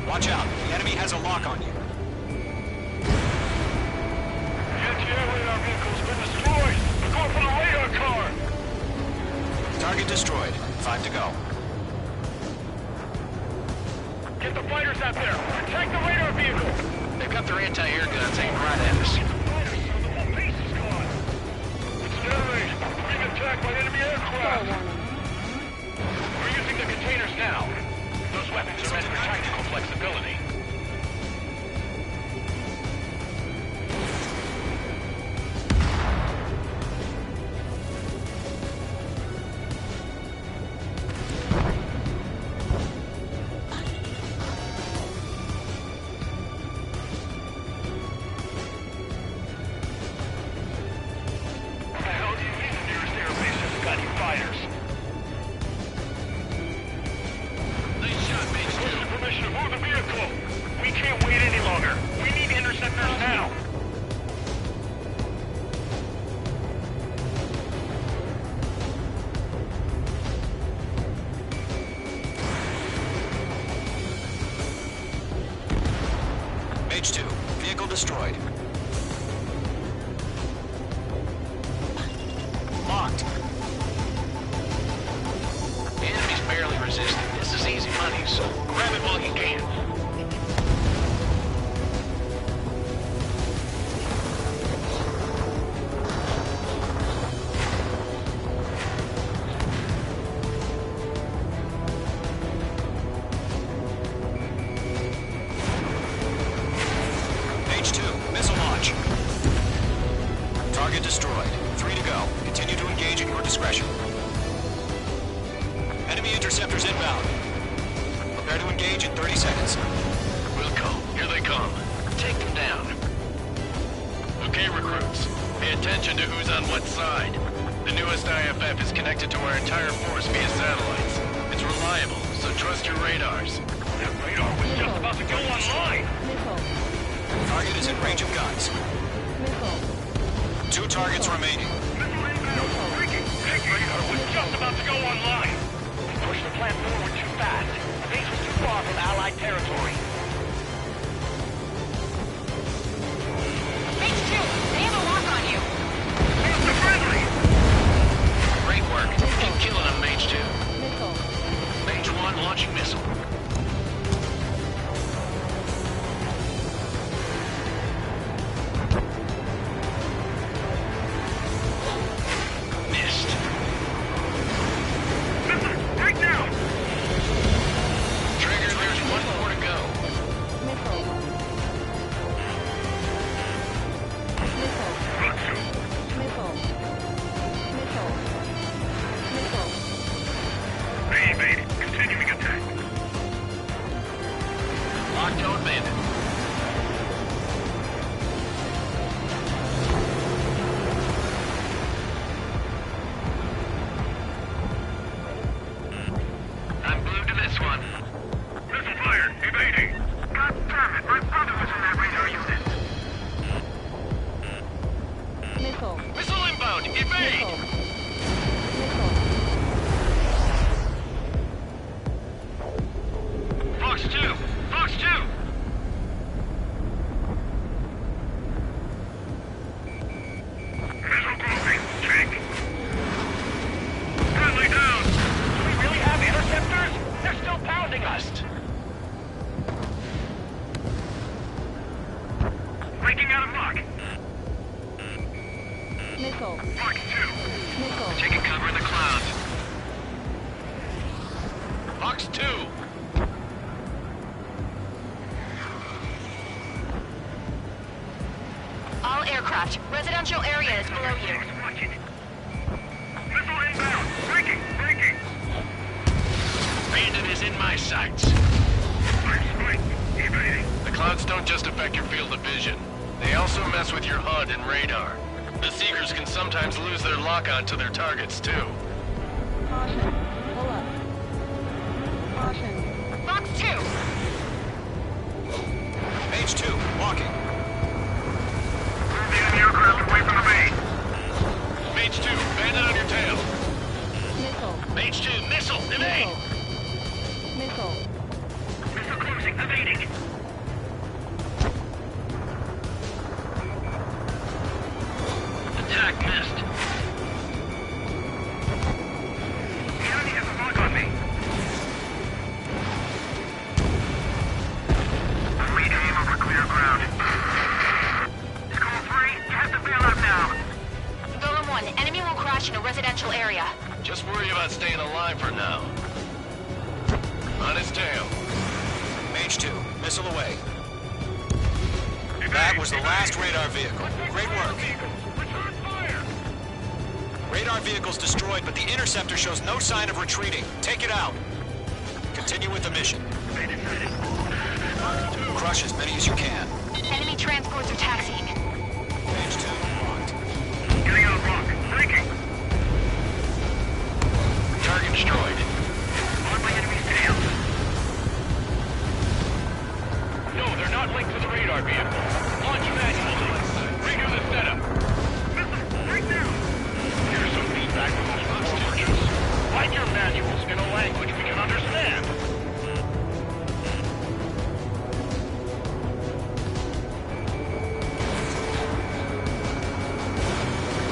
Watch out. The enemy has a lock on you. The anti-air radar vehicle's been destroyed! We're going for the radar car! Target destroyed. 5 to go. Get the fighters out there! Protect the radar vehicle! They've got their anti-air guns aimed right at us. The whole base is gone! It's dead. We're being attacked by enemy aircraft! We're using the containers now. Those weapons are meant for tactical flexibility. What the hell do you mean the nearest airbase hasn't got any fighters? Nice shot, Mage 2. Where's the permission to move the vehicle? We can't wait any longer. We need interceptors now. Mage 2. Vehicle destroyed. Locked. The enemy's barely resisting. This is easy money, so grab it while you can. Mage 2. Missile launch. Target destroyed. 3 to go. Continue to engage at your discretion. Enemy interceptors inbound. Prepare to engage in 30 seconds. Wilco, here they come. Take them down. Okay, recruits. Pay attention to who's on what side. The newest IFF is connected to our entire force via satellites. It's reliable, so trust your radars. That radar was just about to go online. Target is in range of guns. 2 targets remaining. That radar was just about to go online. Push the plan forward too fast. The base was too far from Allied territory. Mage 2, they have a lock on you. Mr. Friendly! Great work. Keep killing them, Mage 2. Mage 1 launching missile. Missed. Missile, right now! Trigger, there's one more to go. surrounding us! Breaking out of lock! Missile. Mark 2. Missile. Taking cover in the clouds. Fox 2. All aircraft, residential area is below you. Missile inbound! Breaking! Breaking! Bandit is in my sights. I'm spiked! Evading! The clouds don't just affect your field of vision. They also mess with your HUD and radar. The Seekers can sometimes lose their lock-on to their targets, too. Caution. Pull up. Caution. Fox 2. Mage 2, walking. Move the enemy aircraft away from the main! Mage 2, bandit on your tail. Missile. Mage 2, missile, evade! Missile. Missile closing! Evading! Attack missed. The enemy has a lock on me! Lead aim over clear ground. Skull 3, you have to bail out now! Golem 1, enemy will crash in a residential area. Just worry about staying alive for now. On his tail. Mage 2, missile away. That was the last radar vehicle. Great work. Return fire! Radar vehicle's destroyed, but the interceptor shows no sign of retreating. Take it out. Continue with the mission. Crush as many as you can. Enemy transports are taxiing. Mage 2, locked. Getting out of rock. Breaking! Target destroyed. On my enemy's tail! No, they're not linked to the radar vehicle. Launch manually. Redo the setup. Missile! Right now! Here's some feedback from those forwards. Write your manuals in a language we can understand!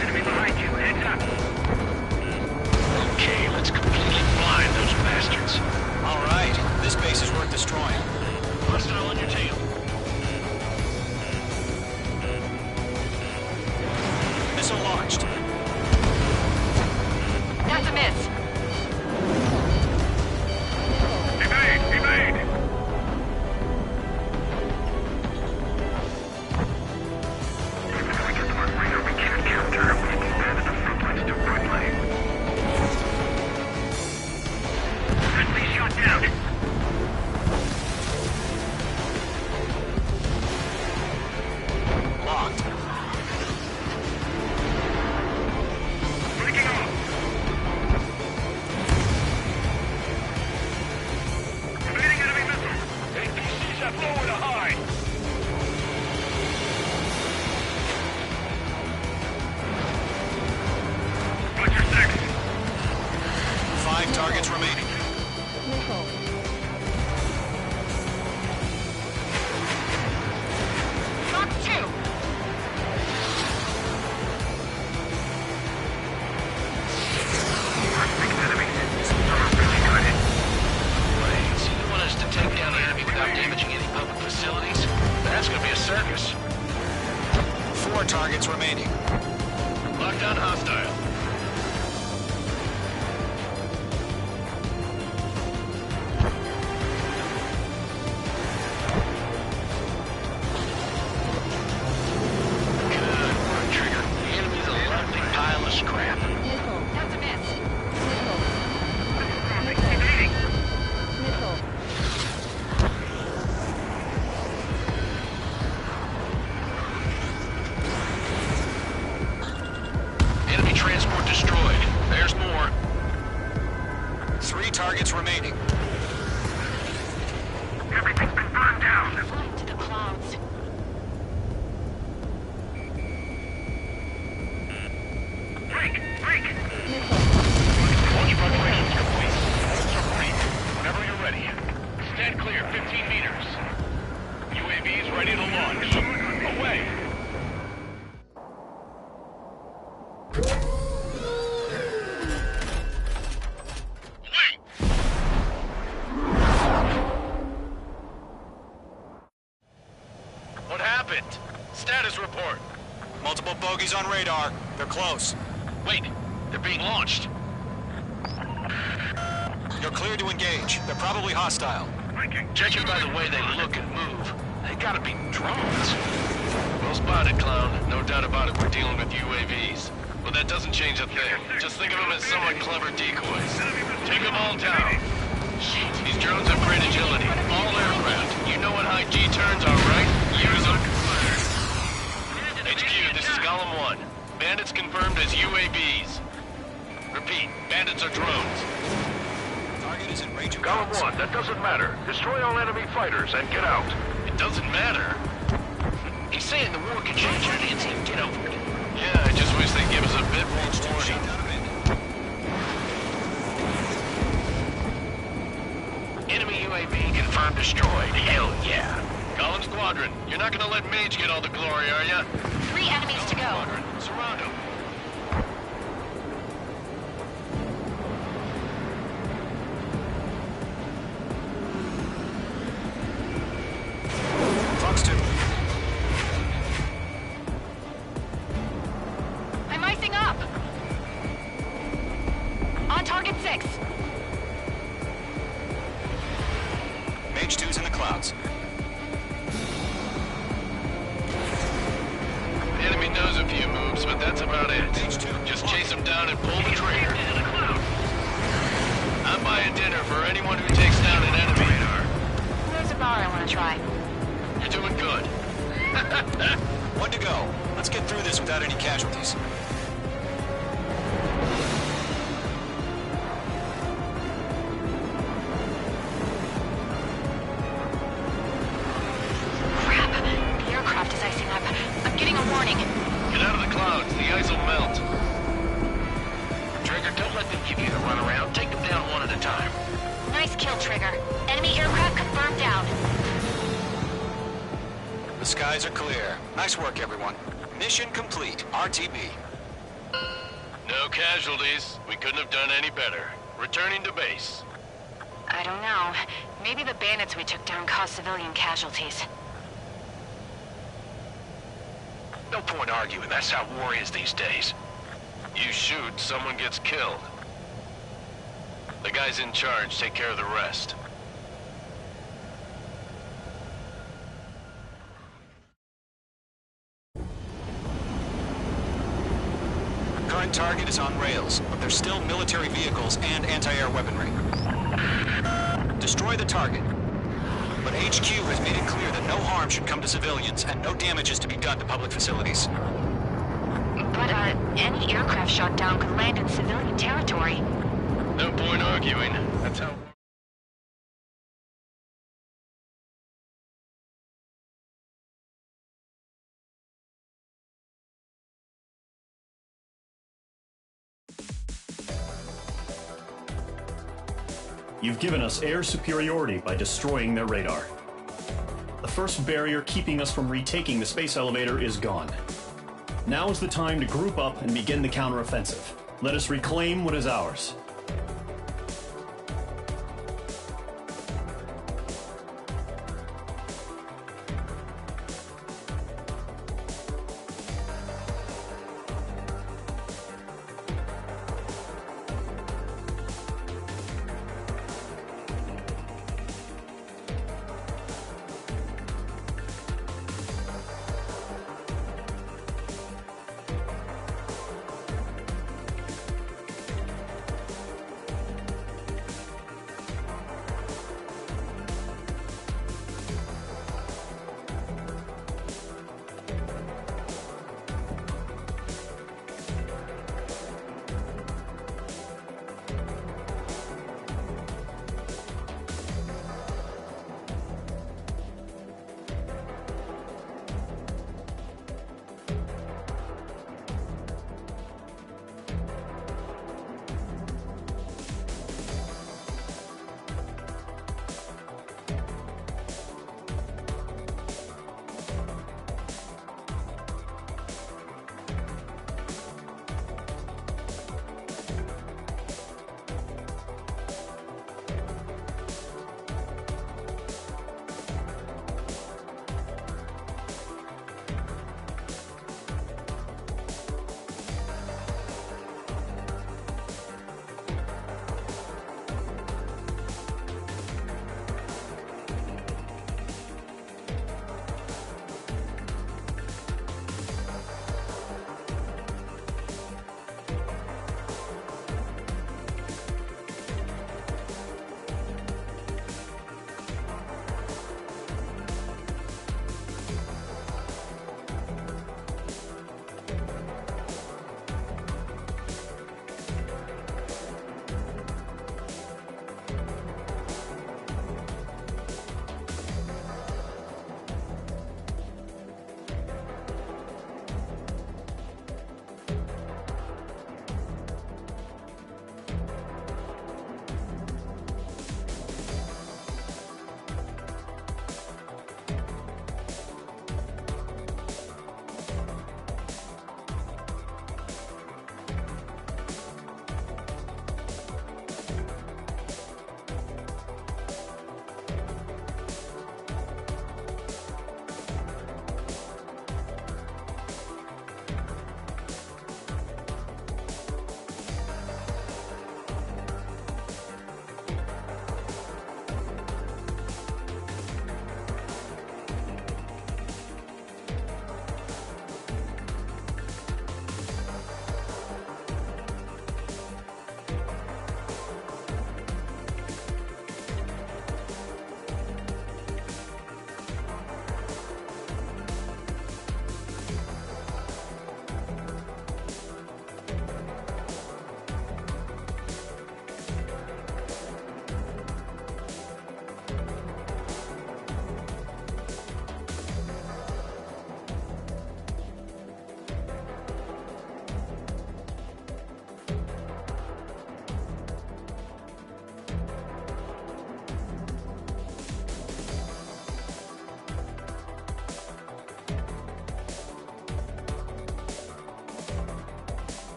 Enemy behind you, heads up! Okay, let's completely blind those bastards. All right, this base is worth destroying. Hostile on your tail. Missile launched. That's a miss. Evade! Evade! Even if we get the one later, we can't capture him. We can abandon the front lines too quickly. Friendly shot down! Locked. Breaking off! Evading enemy missile! APCs have nowhere to hide. Watch your six! 5 targets remaining. Missile. Fox 2. Wait, so you want us to take down the enemy without damaging any public facilities? That's gonna be a circus. 4 targets remaining. Lockdown hostile. Good work, Trigger. The enemy's a lovely pile of scrap. Missile. That's a miss. Missile. Evading! Missile. Enemy transport destroyed. There's more. 3 targets remaining. Everything's been burned down! Flying to the clouds. Break! Break! Missile. Launch preparations complete. Bolts are free. Whenever you're ready. Stand clear, 15 meters. UAVs ready to launch. Away. Enemies on radar. They're close. Wait, they're being launched. You're clear to engage. They're probably hostile. Judging by the way they look and move, they gotta be drones. Well spotted, clown. No doubt about it, we're dealing with UAVs. But that doesn't change a thing. Just think of them as somewhat clever decoys. Take them all down. These drones have great agility. All aircraft. You know what high G turns are, right? Use them. HQ, this is Golem 1. Bandits confirmed as UAVs. Repeat, bandits are drones. Target is in range of Golem 1, that doesn't matter. Destroy all enemy fighters and get out. It doesn't matter. He's saying the war can change your Nancy. Get over it. Yeah, I just wish they'd give us a bit more warning. Enemy UAV confirmed destroyed. Hell yeah. Golem Squadron, you're not gonna let Mage get all the glory, are ya? 3 enemies to go. Squadron, surround him. Fox 2. I'm icing up. On target 6. Mage 2's in the clouds. The enemy knows a few moves, but that's about it. Just chase him down and pull the trigger. I'm buying dinner for anyone who takes down an enemy. There's a bar I want to try. You're doing good. 1 to go. Let's get through this without any casualties. Crap. The aircraft is icing up. I'm getting a warning. Get out of the clouds. The ice will melt. Trigger, don't let them give you the runaround. Take them down one at a time. Nice kill, Trigger. Enemy aircraft confirmed down. The skies are clear. Nice work, everyone. Mission complete. RTB. No casualties. We couldn't have done any better. Returning to base. I don't know. Maybe the bandits we took down caused civilian casualties. No point arguing. That's how war is these days. You shoot, someone gets killed. The guys in charge take care of the rest. Current target is on rails, but there's still military vehicles and anti-air weaponry. Destroy the target. But HQ has made it clear that no harm should come to civilians and no damage is to be done to public facilities. But, any aircraft shot down could land in civilian territory. No point arguing. That's how... You've given us air superiority by destroying their radar. The first barrier keeping us from retaking the space elevator is gone. Now is the time to group up and begin the counteroffensive. Let us reclaim what is ours.